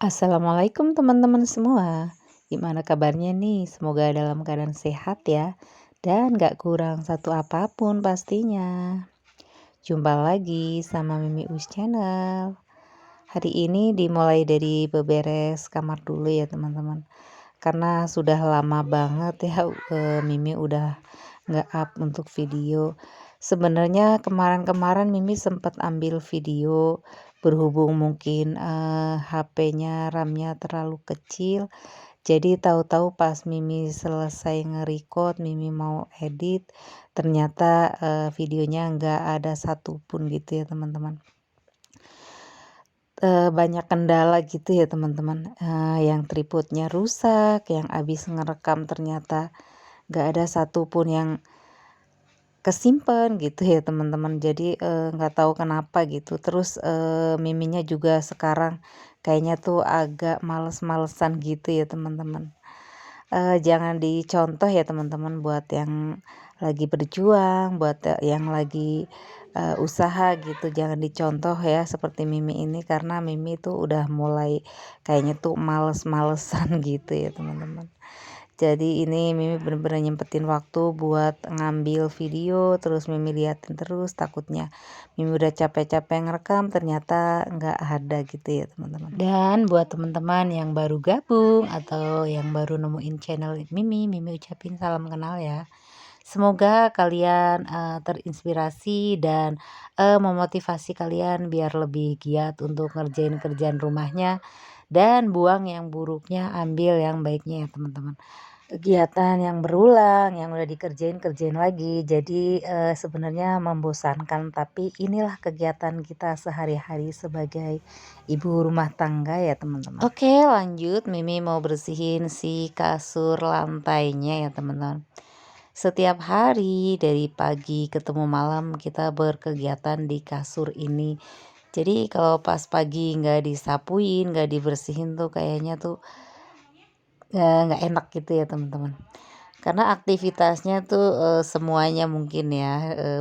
Assalamualaikum teman-teman semua. Gimana kabarnya nih? Semoga dalam keadaan sehat ya. Dan gak kurang satu apapun pastinya. Jumpa lagi sama Mimi Us Channel. Hari ini dimulai dari beberes kamar dulu ya teman-teman. Karena sudah lama banget ya Mimi udah gak up untuk video. Sebenarnya kemarin-kemarin Mimi sempat ambil video, berhubung mungkin HP-nya RAM-nya terlalu kecil. Jadi tahu-tahu pas Mimi selesai nge-record, Mimi mau edit, ternyata videonya nggak ada satupun gitu ya teman-teman. Banyak kendala gitu ya teman-teman, yang tripodnya rusak, yang habis ngerekam ternyata nggak ada satupun yang kesimpan gitu ya teman-teman. Jadi nggak tahu kenapa gitu. Terus Miminya juga sekarang kayaknya tuh agak males-malesan gitu ya teman-teman. Jangan dicontoh ya teman-teman, buat yang lagi berjuang, buat yang lagi usaha gitu, jangan dicontoh ya seperti Mimi ini, karena Mimi tuh udah mulai kayaknya tuh males-malesan gitu ya teman-teman. Jadi ini Mimi bener-bener nyempetin waktu buat ngambil video, terus Mimi liatin terus, takutnya Mimi udah capek-capek ngerekam ternyata nggak ada gitu ya teman-teman. Dan buat teman-teman yang baru gabung atau yang baru nemuin channel Mimi ucapin salam kenal ya. Semoga kalian terinspirasi dan memotivasi kalian biar lebih giat untuk ngerjain kerjaan rumahnya, dan buang yang buruknya, ambil yang baiknya ya teman-teman. Kegiatan yang berulang, yang udah kerjain lagi. Jadi sebenarnya membosankan, tapi inilah kegiatan kita sehari-hari sebagai ibu rumah tangga ya teman-teman. Oke, lanjut, Mimi mau bersihin si kasur lantainya ya teman-teman. Setiap hari dari pagi ketemu malam kita berkegiatan di kasur ini. Jadi kalau pas pagi nggak disapuin, nggak dibersihin tuh kayaknya tuh nggak enak gitu ya teman-teman. Karena aktivitasnya tuh semuanya mungkin ya,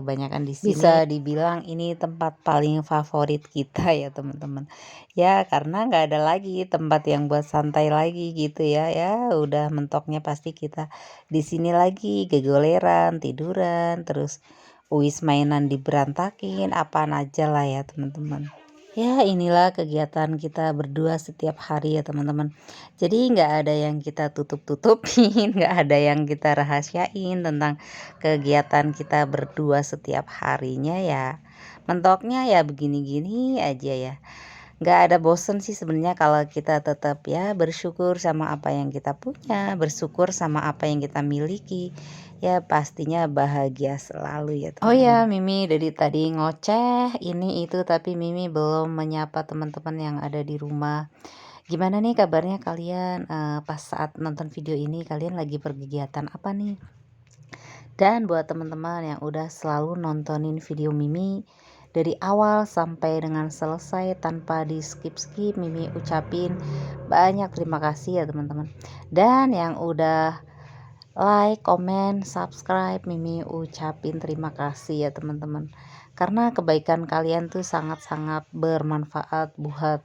banyakan di sini. Bisa dibilang ini tempat paling favorit kita ya teman-teman. Ya karena nggak ada lagi tempat yang buat santai lagi gitu ya. Ya udah mentoknya pasti kita di sini lagi, gegoleran, tiduran, terus wis mainan diberantakin, apaan aja lah ya teman-teman. Ya inilah kegiatan kita berdua setiap hari ya teman-teman. Jadi nggak ada yang kita tutup-tutupin, nggak ada yang kita rahasiain tentang kegiatan kita berdua setiap harinya ya. Mentoknya ya begini-gini aja ya. Nggak ada bosen sih sebenarnya kalau kita tetap ya bersyukur sama apa yang kita punya, bersyukur sama apa yang kita miliki. Ya pastinya bahagia selalu ya teman-teman. Oh ya, Mimi dari tadi ngoceh ini itu, tapi Mimi belum menyapa teman-teman yang ada di rumah. Gimana nih kabarnya kalian? Pas saat nonton video ini kalian lagi berkegiatan apa nih? Dan buat teman-teman yang udah selalu nontonin video Mimi dari awal sampai dengan selesai tanpa di skip-skip, Mimi ucapin banyak terima kasih ya teman-teman. Dan yang udah like, komen, subscribe, Mimi ucapin terima kasih ya teman-teman. Karena kebaikan kalian tuh sangat-sangat bermanfaat buat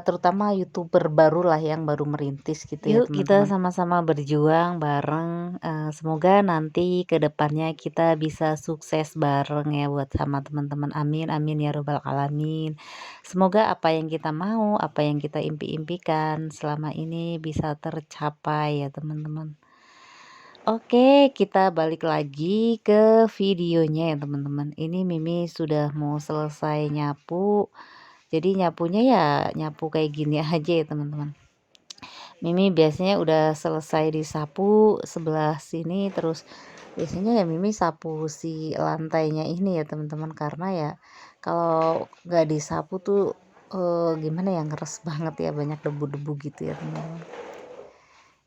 terutama YouTuber baru lah yang baru merintis gitu ya teman-teman. Yuk kita sama-sama berjuang bareng, semoga nanti ke depannya kita bisa sukses bareng ya buat sama teman-teman. Amin amin ya robbal alamin. Semoga apa yang kita mau, apa yang kita impi-impikan selama ini bisa tercapai ya teman-teman. Oke, kita balik lagi ke videonya ya teman-teman. Ini Mimi sudah mau selesai nyapu. Jadi nyapunya ya nyapu kayak gini aja ya teman-teman. Mimi biasanya udah selesai disapu sebelah sini, terus biasanya ya Mimi sapu si lantainya ini ya teman-teman, karena ya kalau nggak disapu tuh gimana ya, ngeres banget ya, banyak debu-debu gitu ya teman-teman.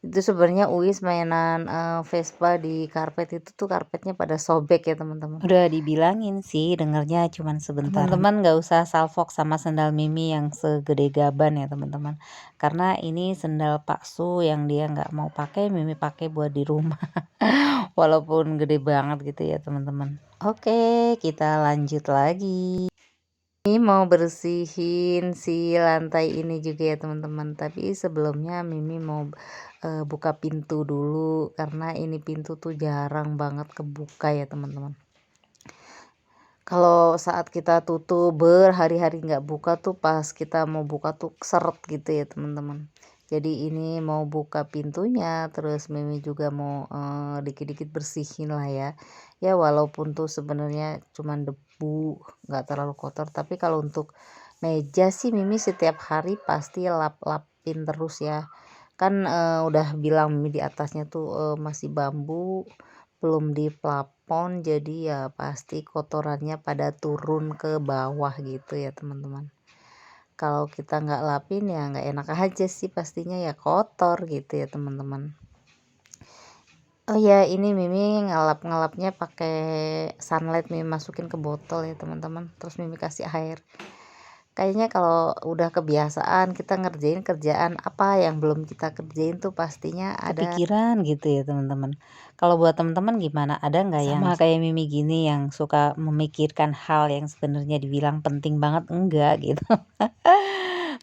Itu sebenarnya Uis mainan Vespa di karpet itu tuh, karpetnya pada sobek ya teman-teman. Udah dibilangin sih dengernya cuman sebentar. Teman-teman nggak usah salfok sama sendal Mimi yang segede gaban ya teman-teman. Karena ini sendal palsu yang dia nggak mau pakai, Mimi pakai buat di rumah. Walaupun gede banget gitu ya teman-teman. Oke, kita lanjut lagi. Ini mau bersihin si lantai ini juga ya teman-teman, tapi sebelumnya Mimi mau buka pintu dulu karena ini pintu tuh jarang banget kebuka ya teman-teman. Kalau saat kita tutup berhari-hari nggak buka tuh pas kita mau buka tuh seret gitu ya teman-teman. Jadi ini mau buka pintunya, terus Mimi juga mau dikit-dikit bersihin lah ya. Ya walaupun tuh sebenarnya cuman debu, nggak terlalu kotor, tapi kalau untuk meja sih Mimi setiap hari pasti lap-lapin terus ya. Kan udah bilang Mimi di atasnya tuh masih bambu, belum di plafon, jadi ya pasti kotorannya pada turun ke bawah gitu ya teman-teman. Kalau kita nggak lapin ya nggak enak aja sih, pastinya ya kotor gitu ya teman-teman. Oh ya, ini Mimi ngelapnya pakai sunlight, Mimi masukin ke botol ya teman-teman, terus Mimi kasih air. Kayaknya kalau udah kebiasaan kita ngerjain kerjaan apa yang belum kita kerjain tuh pastinya ada kepikiran gitu ya teman-teman. Kalau buat teman-teman gimana? Ada nggak yang sama kayak Mimi gini yang suka memikirkan hal yang sebenarnya dibilang penting banget enggak gitu?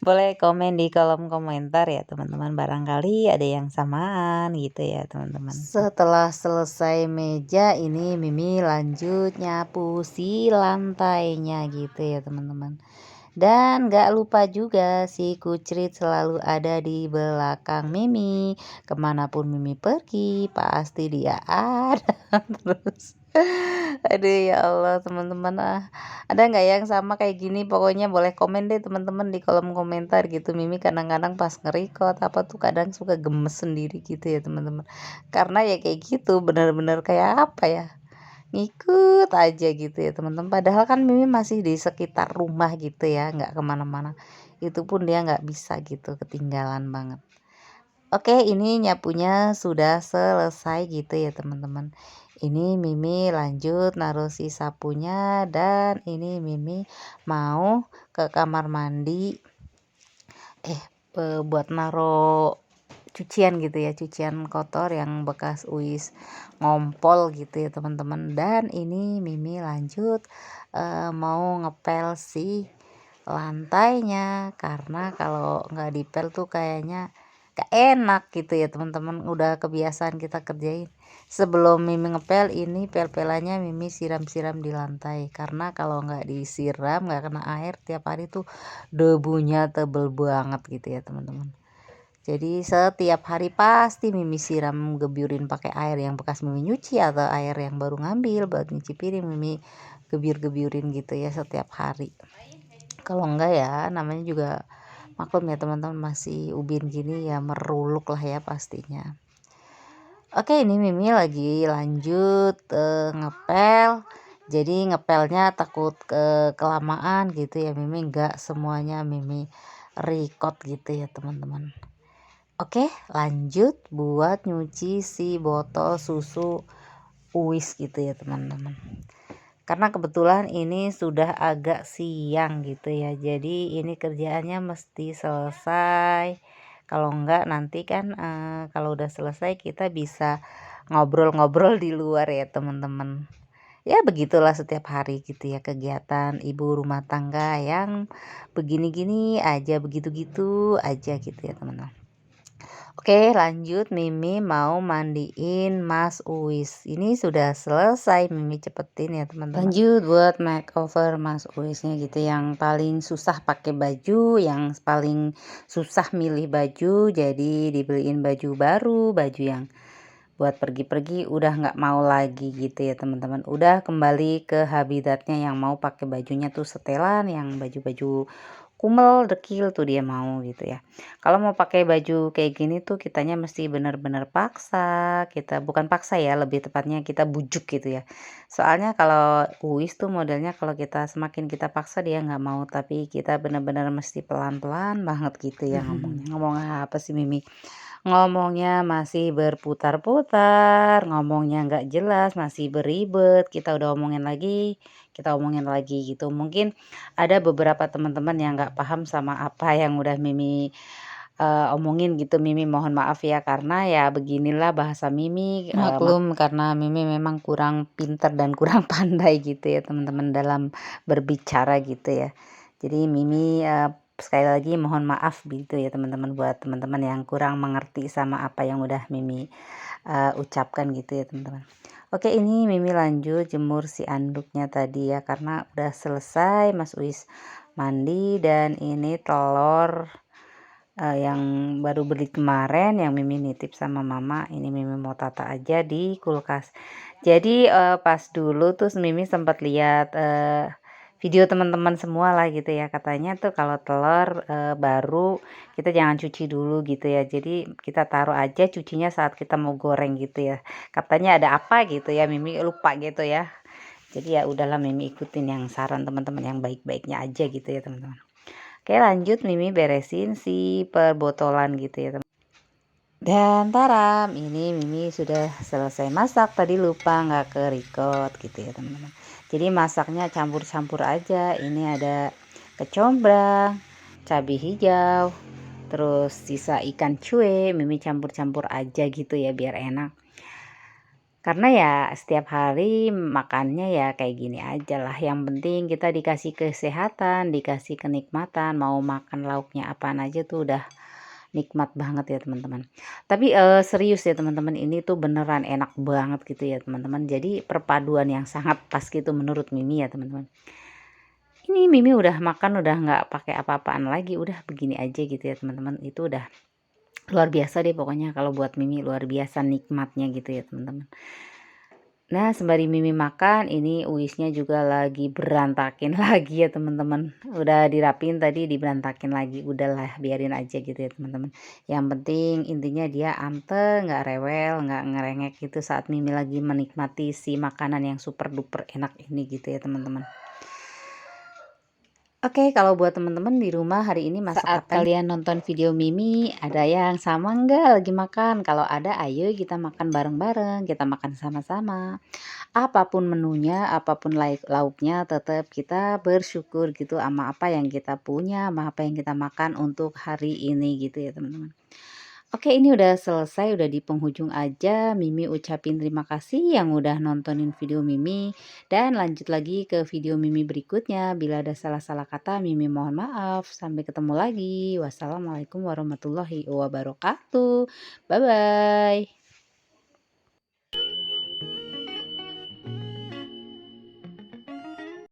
Boleh komen di kolom komentar ya teman-teman, barangkali ada yang samaan gitu ya teman-teman. Setelah selesai meja ini Mimi lanjut nyapu si lantainya gitu ya teman-teman. Dan gak lupa juga si kucrit selalu ada di belakang Mimi. Kemanapun Mimi pergi pasti dia ada terus. Aduh ya Allah teman-teman, ada nggak yang sama kayak gini? Pokoknya boleh komen deh teman-teman di kolom komentar gitu. Mimi kadang-kadang pas nge-record apa tuh kadang suka gemes sendiri gitu ya teman-teman. Karena ya kayak gitu, bener-bener kayak apa ya, ngikut aja gitu ya teman-teman. Padahal kan Mimi masih di sekitar rumah gitu ya, nggak kemana-mana. Itu pun dia nggak bisa gitu, ketinggalan banget. Oke, ini nyapunya sudah selesai gitu ya teman-teman. Ini Mimi lanjut naruh si sapunya, dan ini Mimi mau ke kamar mandi buat naruh cucian gitu ya, cucian kotor yang bekas Uis ngompol gitu ya teman-teman. Dan ini Mimi lanjut mau ngepel si lantainya, karena kalau nggak dipel tuh kayaknya gak enak gitu ya teman-teman. Udah kebiasaan kita kerjain. Sebelum Mimi ngepel ini pel-pelannya Mimi siram-siram di lantai, karena kalau nggak disiram nggak kena air tiap hari tuh debunya tebel banget gitu ya teman-teman. Jadi setiap hari pasti Mimi siram, gebyurin pakai air yang bekas Mimi nyuci atau air yang baru ngambil buat nyuci piring, Mimi gebyurin gitu ya setiap hari. Kalau enggak ya namanya juga maklum ya teman-teman, masih ubin gini ya meruluk lah ya pastinya. Oke, ini Mimi lagi lanjut ngepel. Jadi ngepelnya takut kelamaan gitu ya, Mimi enggak semuanya Mimi record gitu ya teman-teman. Oke, lanjut buat nyuci si botol susu Uis gitu ya teman-teman. Karena kebetulan ini sudah agak siang gitu ya, jadi ini kerjaannya mesti selesai. Kalau enggak nanti kan kalau udah selesai kita bisa ngobrol-ngobrol di luar ya teman-teman. Ya begitulah setiap hari gitu ya kegiatan ibu rumah tangga yang begini-gini aja, begitu-gitu aja gitu ya teman-teman. Oke, lanjut Mimi mau mandiin Mas Uis. Ini sudah selesai, Mimi cepetin ya teman-teman. Lanjut buat makeover Mas Uisnya gitu, yang paling susah pakai baju, yang paling susah milih baju, jadi dibeliin baju baru, baju yang buat pergi-pergi udah nggak mau lagi gitu ya teman-teman. Udah kembali ke habitatnya yang mau pakai bajunya tuh setelan, yang baju-baju kumel dekil tuh dia mau gitu ya. Kalau mau pakai baju kayak gini tuh kitanya mesti bener-bener paksa, kita bukan paksa ya, lebih tepatnya kita bujuk gitu ya. Soalnya kalau Uis tuh modelnya kalau kita semakin kita paksa dia nggak mau, tapi kita bener-bener mesti pelan-pelan banget gitu ya ngomongnya. Ngomong apa sih Mimi? Ngomongnya masih berputar-putar, ngomongnya nggak jelas, masih beribet, kita udah omongin lagi, kita omongin lagi gitu. Mungkin ada beberapa teman-teman yang nggak paham sama apa yang udah Mimi omongin gitu. Mimi mohon maaf ya, karena ya beginilah bahasa Mimi. Maklum karena Mimi memang kurang pinter dan kurang pandai gitu ya teman-teman dalam berbicara gitu ya. Jadi Mimi sekali lagi mohon maaf gitu ya teman-teman, buat teman-teman yang kurang mengerti sama apa yang udah Mimi ucapkan gitu ya teman-teman. Oke, ini Mimi lanjut jemur si anduknya tadi ya, karena udah selesai Mas Uis mandi. Dan ini telur yang baru beli kemarin, yang Mimi nitip sama mama. Ini Mimi mau tata aja di kulkas. Jadi pas dulu tuh Mimi sempat lihat video teman-teman semua lah gitu ya, katanya tuh kalau telur baru kita jangan cuci dulu gitu ya, jadi kita taruh aja cucinya saat kita mau goreng gitu ya, katanya ada apa gitu ya, Mimi lupa gitu ya. Jadi ya udahlah, Mimi ikutin yang saran teman-teman yang baik-baiknya aja gitu ya teman-teman. Oke, lanjut Mimi beresin si perbotolan gitu ya teman. Dan taram, ini Mimi sudah selesai masak, tadi lupa nggak ke record gitu ya teman-teman. Jadi masaknya campur-campur aja. Ini ada kecombrang, cabai hijau, terus sisa ikan cuek, Mimi campur-campur aja gitu ya biar enak. Karena ya setiap hari makannya ya kayak gini aja lah. Yang penting kita dikasih kesehatan, dikasih kenikmatan, mau makan lauknya apaan aja tuh udah nikmat banget ya teman-teman. Tapi serius ya teman-teman, ini tuh beneran enak banget gitu ya teman-teman. Jadi perpaduan yang sangat pas gitu menurut Mimi ya teman-teman. Ini Mimi udah makan udah nggak pakai apa-apaan lagi, udah begini aja gitu ya teman-teman. Itu udah luar biasa deh pokoknya, kalau buat Mimi luar biasa nikmatnya gitu ya teman-teman. Nah, sembari Mimi makan, ini Uisnya juga lagi berantakin lagi ya teman-teman. Udah dirapin tadi, diberantakin lagi. Udahlah, biarin aja gitu ya teman-teman. Yang penting intinya dia anteng, nggak rewel, nggak ngerengek gitu saat Mimi lagi menikmati si makanan yang super duper enak ini gitu ya teman-teman. Oke, kalau buat teman-teman di rumah hari ini masak saat apa kalian nonton video Mimi, ada yang sama nggak lagi makan? Kalau ada, ayo kita makan bareng-bareng, kita makan sama-sama. Apapun menunya, apapun lauknya, tetap kita bersyukur gitu sama apa yang kita punya, sama apa yang kita makan untuk hari ini gitu ya teman-teman. Oke, ini udah selesai, udah di penghujung aja. Mimi ucapin terima kasih yang udah nontonin video Mimi. Dan lanjut lagi ke video Mimi berikutnya. Bila ada salah-salah kata, Mimi mohon maaf. Sampai ketemu lagi. Wassalamualaikum warahmatullahi wabarakatuh. Bye-bye.